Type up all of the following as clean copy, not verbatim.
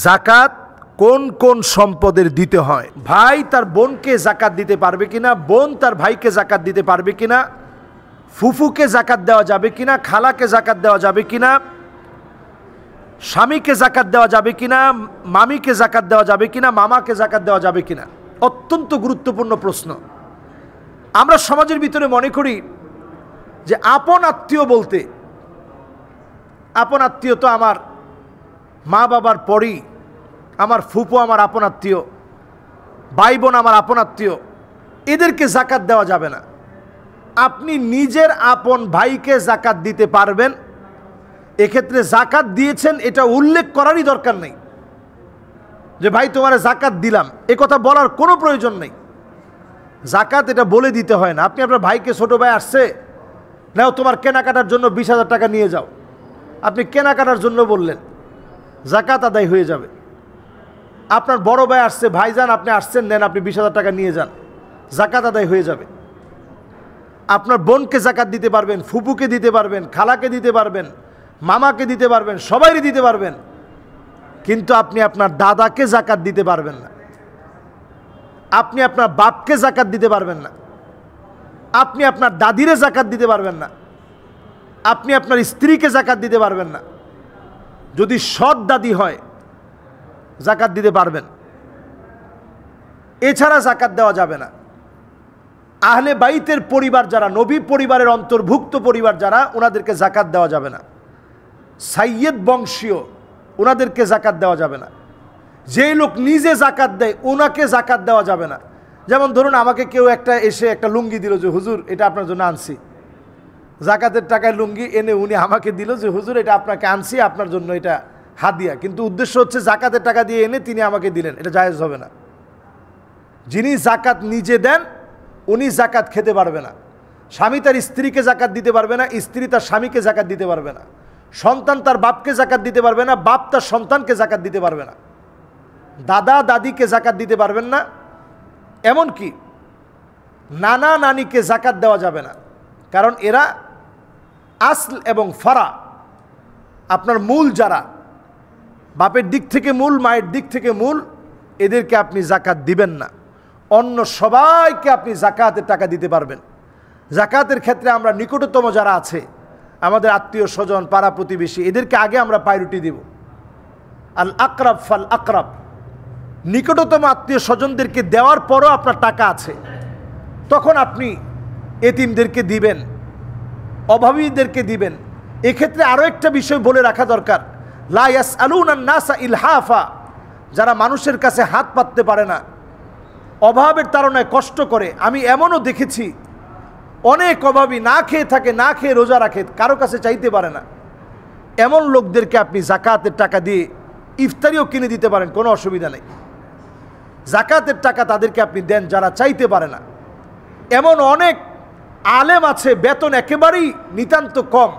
জাকাত কোন কোন সম্পদের দিতে হয়? ভাই তার বোনকে জাকাত দিতে পারবে কিনা, বোন তার ভাইকে জাকাত দিতে পারবে কিনা, ফুফুকে জাকাত দেওয়া যাবে কিনা, খালাকে জাকাত দেওয়া যাবে কিনা, স্বামীকে জাকাত দেওয়া যাবে কিনা, মামিকে জাকাত দেওয়া যাবে কিনা, মামাকে জাকাত দেওয়া যাবে কিনা, অত্যন্ত গুরুত্বপূর্ণ প্রশ্ন। আমরা সমাজের ভিতরে মনে করি যে আপন আত্মীয় বলতে, আপন আত্মীয় তো আমার মা বাবার পরই, আমার ফুফু আমার আপন আত্মীয়, ভাই বোন আমার আপন আত্মীয়, এদেরকে জাকাত দেওয়া যাবে না। আপনি নিজের আপন ভাইকে জাকাত দিতে পারবেন, এক্ষেত্রে জাকাত দিয়েছেন এটা উল্লেখ করারই দরকার নেই যে ভাই তোমার জাকাত দিলাম, এ কথা বলার কোনো প্রয়োজন নেই। জাকাত এটা বলে দিতে হয় না। আপনি আপনার ভাইকে, ছোট ভাই আসছে, নাও তোমার কেনাকাটার জন্য 20,000 টাকা নিয়ে যাও, আপনি কেনাকাটার জন্য বললেন, জাকাত আদায় হয়ে যাবে। আপনার বড় ভাই আসছে, ভাইজান আপনি আসছেন, নেন আপনি 20,000 টাকা নিয়ে যান, জাকাত আদায় হয়ে যাবে। আপনার বোনকে জাকাত দিতে পারবেন, ফুপুকে দিতে পারবেন, খালাকে দিতে পারবেন, মামাকে দিতে পারবেন, সবাইকে দিতে পারবেন, কিন্তু আপনি আপনার দাদাকে জাকাত দিতে পারবেন না, আপনি আপনার বাপকে জাকাত দিতে পারবেন না, আপনি আপনার দাদিরে জাকাত দিতে পারবেন না, আপনি আপনার স্ত্রীকে জাকাত দিতে পারবেন না। যদি সৎ দাদি হয় জাকাত দিতে পারবেন, এছাড়া জাকাত দেওয়া যাবে না। আহলে বাইতের পরিবার যারা, নবী পরিবারের অন্তর্ভুক্ত পরিবার যারা, ওনাদেরকে জাকাত দেওয়া যাবে না। সাইয়্যেদ বংশীয়, ওনাদেরকে জাকাত দেওয়া যাবে না। যেই লোক নিজে জাকাত দেয় ওনাকে জাকাত দেওয়া যাবে না। যেমন ধরুন আমাকে কেউ এসে একটা লুঙ্গি দিল যে হুজুর এটা আপনার জন্য আনছি, জাকাতের টাকায় লুঙ্গি এনে উনি আমাকে দিল যে হুজুর এটা আপনাকে আনছি, আপনার জন্য এটা হাদিয়া, কিন্তু উদ্দেশ্য হচ্ছে জাকাতের টাকা দিয়ে এনে তিনি আমাকে দিলেন, এটা জায়েজ হবে না। যিনি জাকাত নিজে দেন উনি জাকাত খেতে পারবে না। স্বামী তার স্ত্রীকে জাকাত দিতে পারবে না, স্ত্রী তার স্বামীকে জাকাত দিতে পারবে না, সন্তান তার বাপকে জাকাত দিতে পারবে না, বাপ তার সন্তানকে জাকাত দিতে পারবে না, দাদা দাদিকে জাকাত দিতে পারবেন না, এমনকি নানা নানিকে জাকাত দেওয়া যাবে না। কারণ এরা আসল এবং ফারা, আপনার মূল যারা, বাপের দিক থেকে মূল, মায়ের দিক থেকে মূল, এদেরকে আপনি জাকাত দিবেন না। অন্য সবাইকে আপনি জাকাতের টাকা দিতে পারবেন। জাকাতের ক্ষেত্রে আমরা নিকটতম যারা আছে, আমাদের আত্মীয় স্বজন, পাড়া প্রতিবেশী, এদেরকে আগে আমরা প্রায়োরিটি দেব। আল আকরাব ফাল আকরাব, নিকটতম আত্মীয় স্বজনদেরকে দেওয়ার পরও আপনার টাকা আছে, তখন আপনি এতিমদেরকে দিবেন, অভাবীদেরকে দিবেন। এক্ষেত্রে আরও একটা বিষয় বলে রাখা দরকার, লা ইয়াসআলুনান নাসা ইলহাফা, যারা মানুষের কাছে হাত পাততে পারে না, অভাবের তাড়নায় কষ্ট করে। আমি এমনও দেখেছি অনেক অভাবী না খেয়ে থাকে, না খেয়ে রোজা রাখে, কারো কাছে চাইতে পারে না। এমন লোকদেরকে আপনি জাকাতের টাকা দিয়ে ইফতারিও কিনে দিতে পারেন, কোনো অসুবিধা নেই। জাকাতের টাকা তাদেরকে আপনি দেন যারা চাইতে পারে না। এমন অনেক আলেম আছে, বেতন একেবারেই নিতান্ত কম,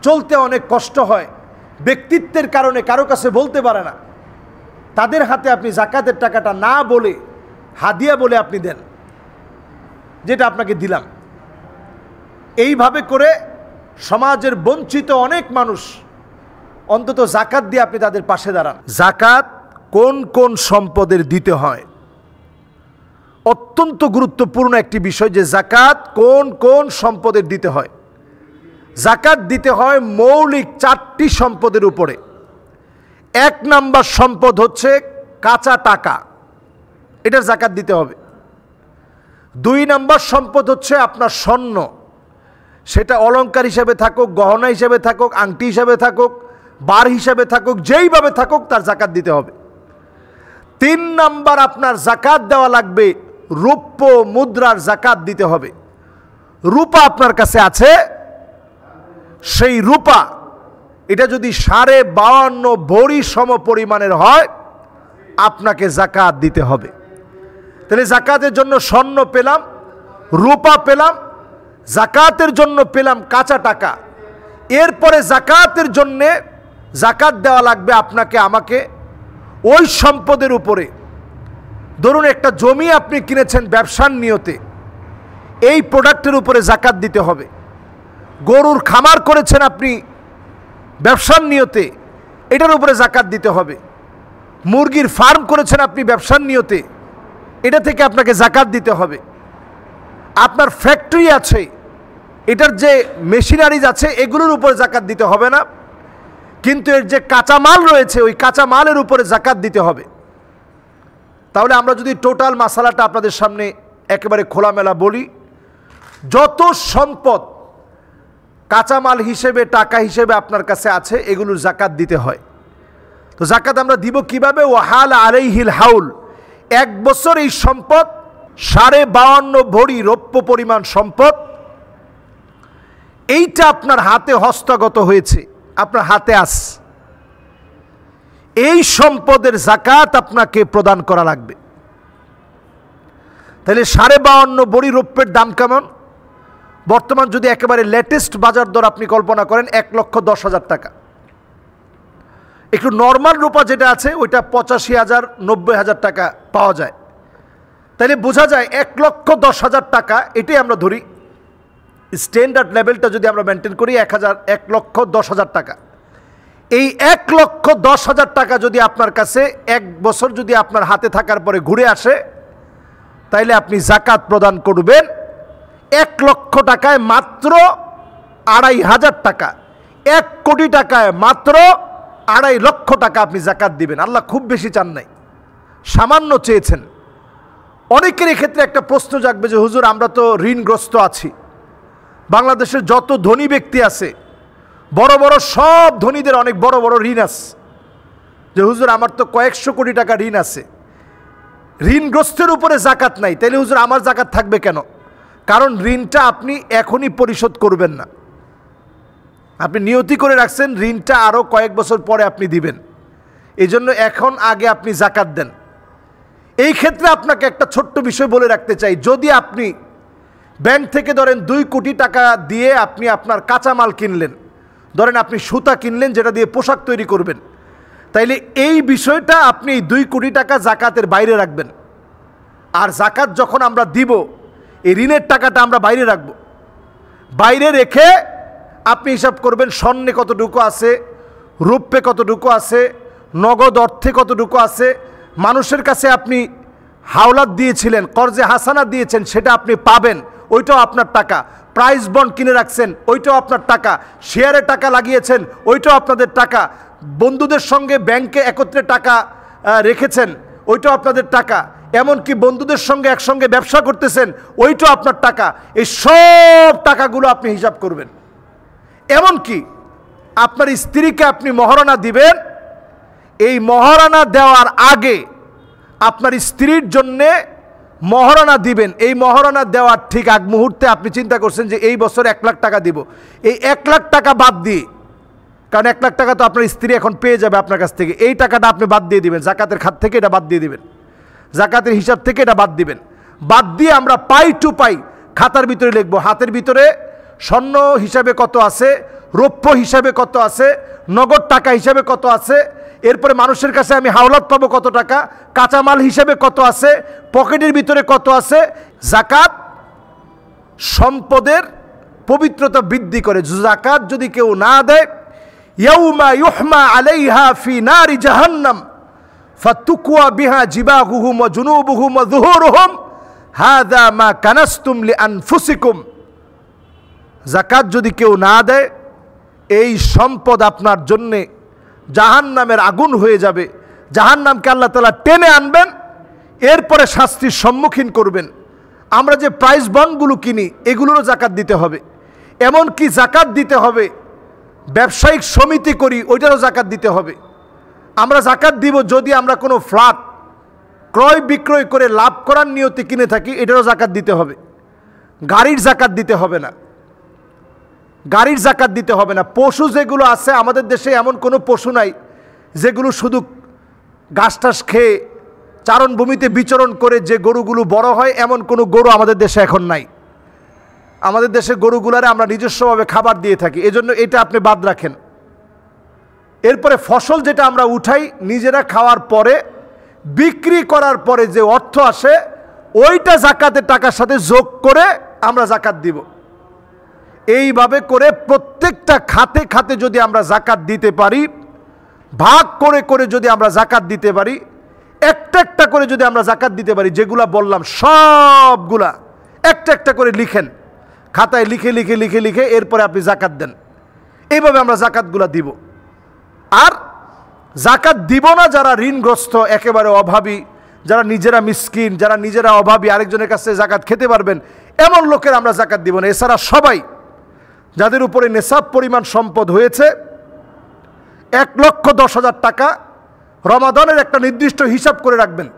চলতে অনেক কষ্ট হয়, ব্যক্তিত্বের কারণে কারো কাছে বলতে পারে না, তাদের হাতে আপনি জাকাতের টাকাটা না বলে হাদিয়া বলে আপনি দেন, যেটা আপনাকে দিলাম। এইভাবে করে সমাজের বঞ্চিত অনেক মানুষ, অন্তত জাকাত দিয়ে আপনি তাদের পাশে দাঁড়ান। জাকাত কোন কোন সম্পদের দিতে হয়? অত্যন্ত গুরুত্বপূর্ণ একটি বিষয় যে জাকাত কোন কোন সম্পদের দিতে হয়। জাকাত দিতে হয় মৌলিক 4টি সম্পদের উপরে। 1 নাম্বার সম্পদ হচ্ছে কাঁচা টাকা, এটার জাকাত দিতে হবে। 2 নাম্বার সম্পদ হচ্ছে আপনার স্বর্ণ, সেটা অলংকার হিসাবে থাকুক, গহনা হিসাবে থাকুক, আংটি হিসাবে থাকুক, বার হিসাবে থাকুক, যেইভাবে থাকুক তার জাকাত দিতে হবে। 3 নাম্বার আপনার জাকাত দেওয়া লাগবে রৌপ্য মুদ্রার জাকাত দিতে হবে। রূপা আপনার কাছে আছে, সেই রূপা এটা যদি 52.5 ভরি সম পরিমাণের হয় আপনাকে জাকাত দিতে হবে। তাহলে জাকাতের জন্য স্বর্ণ পেলাম, রূপা পেলাম, জাকাতের জন্য পেলাম কাঁচা টাকা। এরপরে জাকাতের জন্যে জাকাত দেওয়া লাগবে আপনাকে আমাকে ওই সম্পদের উপরে। ধরুন একটা জমি আপনি কিনেছেন ব্যবসার নিয়তে, এই প্রোডাক্টের উপরে জাকাত দিতে হবে। গরুর খামার করেছেন আপনি ব্যবসার নিয়তে, এটার উপরে জাকাত দিতে হবে। মুরগির ফার্ম করেছেন আপনি ব্যবসার নিয়তে, এটা থেকে আপনাকে যাকাত দিতে হবে। আপনার ফ্যাক্টরি আছে, এটার যে মেশিনারিজ আছে এগুলোর উপরে যাকাত দিতে হবে না, কিন্তু এর যে কাঁচামাল রয়েছে ওই কাঁচামালের উপরে যাকাত দিতে হবে। তাহলে আমরা যদি টোটাল মাসালাটা আপনাদের সামনে একেবারে খোলামেলা বলি, যত সম্পদ কাঁচামাল হিসেবে টাকা হিসেবে আপনার কাছে আছে এগুলোর যাকাত দিতে হয়। তো যাকাত আমরা দিব কিভাবে? ওয়াহাল আলাইহিল হাউল, 1 বছর এই সম্পদ 52.5 ভরি রৌপ্য পরিমাণ সম্পদ, এইটা আপনার হাতে হস্তগত হয়েছে, আপনার হাতে আছে, এই সম্পদের যাকাত আপনাকে প্রদান করা লাগবে। তাহলে 52.5 ভরি রৌপ্যের দাম কেমন? বর্তমান যদি একেবারে লেটেস্ট বাজার দর আপনি কল্পনা করেন 1,10,000 টাকা। একটু নর্মাল রূপা যেটা আছে ওইটা 85,000 90,000 টাকা পাওয়া যায়। তাহলে বোঝা যায় 1,10,000 টাকা, এটাই আমরা ধরি স্ট্যান্ডার্ড লেভেলটা যদি আমরা মেনটেন করি 1,10,000 টাকা। এই 1,10,000 টাকা যদি আপনার কাছে 1 বছর যদি আপনার হাতে থাকার পরে ঘুরে আসে, তাইলে আপনি যাকাত প্রদান করবেন 1 লক্ষ টাকায় মাত্র 2,500 টাকা, 1 কোটি টাকায় মাত্র 2.5 লক্ষ টাকা আপনি যাকাত দিবেন। আল্লাহ খুব বেশি চান নাই, সামান্য চেয়েছেন। অনেকের এক্ষেত্রে একটা প্রশ্ন জাগবে যে হুজুর আমরা তো ঋণগ্রস্ত আছি, বাংলাদেশের যত ধনী ব্যক্তি আছে বড় বড় সব ধনীদের অনেক বড় বড় ঋণ আছে, যে হুজুর আমার তো কয়েকশো কোটি টাকা ঋণ আছে, ঋণগ্রস্তের উপরে যাকাত নাই, তাইলে হুজুর আমার যাকাত থাকবে কেন? কারণ ঋণটা আপনি এখনই পরিশোধ করবেন না, আপনি নিয়তি করে রাখছেন ঋণটা আরও কয়েক বছর পরে আপনি দিবেন, এই জন্য এখন আগে আপনি যাকাত দেন। এই ক্ষেত্রে আপনাকে একটা ছোট্ট বিষয় বলে রাখতে চাই, যদি আপনি ব্যাংক থেকে ধরেন 2 কোটি টাকা দিয়ে আপনি আপনার কাঁচামাল কিনলেন, ধরেন আপনি সুতা কিনলেন যেটা দিয়ে পোশাক তৈরি করবেন, তাইলে এই বিষয়টা আপনি 2 কোটি টাকা যাকাতের বাইরে রাখবেন। আর যাকাত যখন আমরা দিব এই ঋণের টাকাটা আমরা বাইরে রাখব, বাইরে রেখে আপনি হিসাব করবেন স্বর্ণে কতটুকু আছে, রূপে কতটুকু আছে, নগদ অর্থে কতটুকু আছে, মানুষের কাছে আপনি হাওলাত দিয়েছিলেন, কর্জে হাসানা দিয়েছেন, সেটা আপনি পাবেন, ওইটাও আপনার টাকা। প্রাইজ বন্ড কিনে রাখছেন, ওইটাও আপনার টাকা। শেয়ারে টাকা লাগিয়েছেন, ওইটাও আপনাদের টাকা। বন্ধুদের সঙ্গে ব্যাংকে একত্রে টাকা রেখেছেন, ওইটাও আপনাদের টাকা। এমনকি বন্ধুদের সঙ্গে একসঙ্গে ব্যবসা করতেছেন, ওইটাও আপনার টাকা। এই সব টাকাগুলো আপনি হিসাব করবেন। এমনকি আপনার স্ত্রীকে আপনি মহারণা দিবেন, এই মহারণা দেওয়ার আগে আপনার স্ত্রীর জন্যে মহারণা দিবেন, এই মহারণা দেওয়ার ঠিক আগ মুহূর্তে আপনি চিন্তা করছেন যে এই বছর 1 লাখ টাকা দিব, এই 1 লাখ টাকা বাদ দিয়ে, কারণ 1 লাখ টাকা তো আপনার স্ত্রী এখন পেয়ে যাবে আপনার কাছ থেকে, এই টাকাটা আপনি বাদ দিয়ে দিবেন, যাকাতের খাত থেকে এটা বাদ দিয়ে দিবেন, যাকাতের হিসাব থেকে এটা বাদ দিবেন। বাদ দিয়ে আমরা পাই টু পাই খাতার ভিতরে লিখব, হাতের ভিতরে স্বর্ণ হিসাবে কত আছে, রৌপ্য হিসাবে কত আছে, নগদ টাকা হিসাবে কত আছে, এরপরে মানুষের কাছে আমি হাওলাত পাবো কত টাকা, কাঁচামাল হিসাবে কত আছে, পকেটের ভিতরে কত আছে। যাকাত সম্পদের পবিত্রতা বৃদ্ধি করে। যাকাত যদি কেউ না দেয়, ইয়াউমা ইউহমা আলাইহা ফি নারি জাহান্নাম ফাতুকওয়া বিহা জিবাহুহুম ওয়া জুনুবুহুম ওয়া যুহুরুহুম হাযা মা কানাসতুম লিআনফুসিকুম। যাকাত যদি কেউ না দেয়, এই সম্পদ আপনার জন্যে জাহান্নামের আগুন হয়ে যাবে, জাহান্নামকে আল্লাহ তাআলা টেনে আনবেন, এরপরে শাস্তির সম্মুখীন করবেন। আমরা যে প্রাইজ বন্ডগুলো কিনি এগুলোরও যাকাত দিতে হবে, এমনকি যাকাত দিতে হবে ব্যবসায়িক সমিতি করি ওইটারও যাকাত দিতে হবে। আমরা যাকাত দিব যদি আমরা কোনো ফ্ল্যাট ক্রয় বিক্রয় করে লাভ করার নিয়তে কিনে থাকি, এটারও যাকাত দিতে হবে। গাড়ির যাকাত দিতে হবে না, গাড়ির যাকাত দিতে হবে না। পশু যেগুলো আছে আমাদের দেশে, এমন কোনো পশু নাই যেগুলো শুধু ঘাস টাস খেয়ে চারণভূমিতে বিচরণ করে যে গরুগুলো বড় হয়, এমন কোনো গরু আমাদের দেশে এখন নাই। আমাদের দেশে গরুগুলারে আমরা নিজস্বভাবে খাবার দিয়ে থাকি, এজন্য এটা আপনি বাদ রাখেন। এরপরে ফসল যেটা আমরা উঠাই নিজেরা খাওয়ার পরে, বিক্রি করার পরে যে অর্থ আসে ওইটা যাকাতের টাকার সাথে যোগ করে আমরা যাকাত দিব। এইভাবে করে প্রত্যেকটা খাতে খাতে যদি আমরা যাকাত দিতে পারি, ভাগ করে করে যদি আমরা জাকাত দিতে পারি, একটা একটা করে যদি আমরা জাকাত দিতে পারি, যেগুলা বললাম সবগুলা একটা একটা করে লিখেন, খাতায় লিখে লিখে লিখে লিখে এরপরে আপনি জাকাত দেন। এইভাবে আমরা জাকাতগুলা দিব। আর জাকাত দিব না যারা ঋণগ্রস্ত, একেবারে অভাবী, যারা নিজেরা মিসকিন, যারা নিজেরা অভাবী, আরেকজনের কাছে জাকাত খেতে পারবেন, এমন লোকের আমরা জাকাত দিব না। এছাড়া সবাই যাদের উপরে নেশাব পরিমাণ সম্পদ হয়েছে 1,10,000 টাকা, রমাদানের একটা নির্দিষ্ট হিসাব করে রাখবেন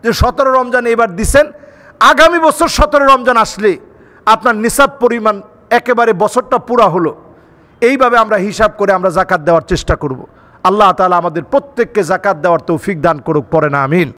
যে 17 রমজান এবার দিছেন, আগামী বছর 17 রমজান আসলে আপনার নিসাব পরিমাণ একেবারে বছরটা পুরা হলো। এইভাবে আমরা হিসাব করে আমরা জাকাত দেওয়ার চেষ্টা করব। আল্লাহ তাআলা আমাদের প্রত্যেককে জাকাত দেওয়ার তৌফিক দান করুক, পড়েন আমিন।